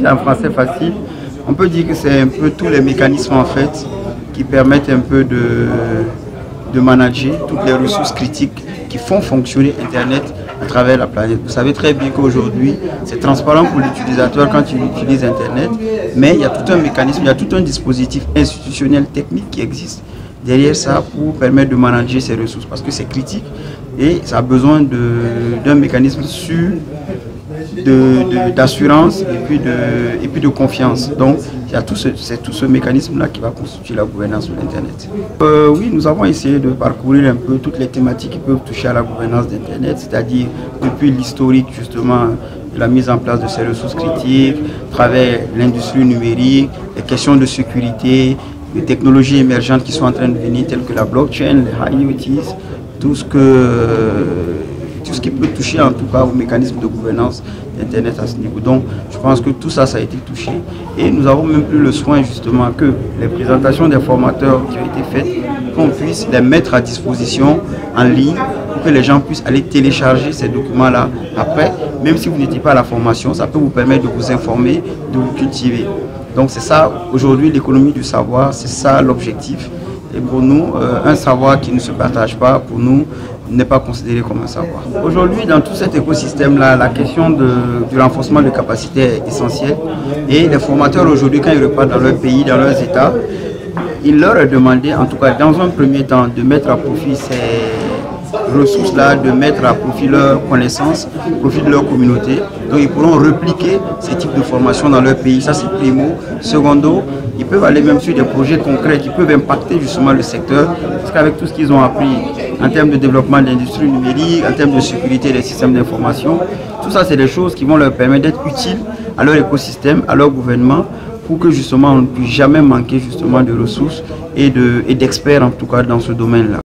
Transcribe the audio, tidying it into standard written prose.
en français facile, on peut dire que c'est un peu tous les mécanismes en fait qui permettent un peu de manager toutes les ressources critiques qui font fonctionner Internet à travers la planète. Vous savez très bien qu'aujourd'hui, c'est transparent pour l'utilisateur quand il utilise Internet, mais il y a tout un mécanisme, il y a tout un dispositif institutionnel technique qui existe derrière ça pour permettre de manager ces ressources parce que c'est critique et ça a besoin d'un mécanisme sûr d'assurance et puis de confiance. Donc, c'est tout ce mécanisme-là qui va constituer la gouvernance de l'Internet. Oui, nous avons essayé de parcourir un peu toutes les thématiques qui peuvent toucher à la gouvernance d'Internet, c'est-à-dire depuis l'historique justement de la mise en place de ces ressources critiques, à travers l'industrie numérique, les questions de sécurité, les technologies émergentes qui sont en train de venir, telles que la blockchain, les IoTs, tout ce qui peut toucher en tout cas au mécanisme de gouvernance d'Internet à ce niveau. Donc je pense que tout ça, ça a été touché. Et nous avons même pris le soin justement que les présentations des formateurs qui ont été faites, qu'on puisse les mettre à disposition en ligne pour que les gens puissent aller télécharger ces documents-là. Après, même si vous n'étiez pas à la formation, ça peut vous permettre de vous informer, de vous cultiver. Donc c'est ça, aujourd'hui, l'économie du savoir, c'est ça l'objectif. Et pour nous, un savoir qui ne se partage pas, pour nous, n'est pas considéré comme un savoir. Aujourd'hui, dans tout cet écosystème-là, la question du renforcement de capacité est essentielle. Et les formateurs, aujourd'hui, quand ils repartent dans leur pays, dans leurs États, il leur est demandé, en tout cas dans un premier temps, de mettre à profit ces ressources-là, de mettre à profit leurs connaissances, au profit de leur communauté. Donc ils pourront répliquer ces types de formations dans leur pays. Ça, c'est primo. Secondo, ils peuvent aller même sur des projets concrets qui peuvent impacter justement le secteur. Parce qu'avec tout ce qu'ils ont appris en termes de développement de l'industrie numérique, en termes de sécurité des systèmes d'information, tout ça, c'est des choses qui vont leur permettre d'être utiles à leur écosystème, à leur gouvernement, pour que justement on ne puisse jamais manquer justement de ressources et d'experts en tout cas dans ce domaine-là.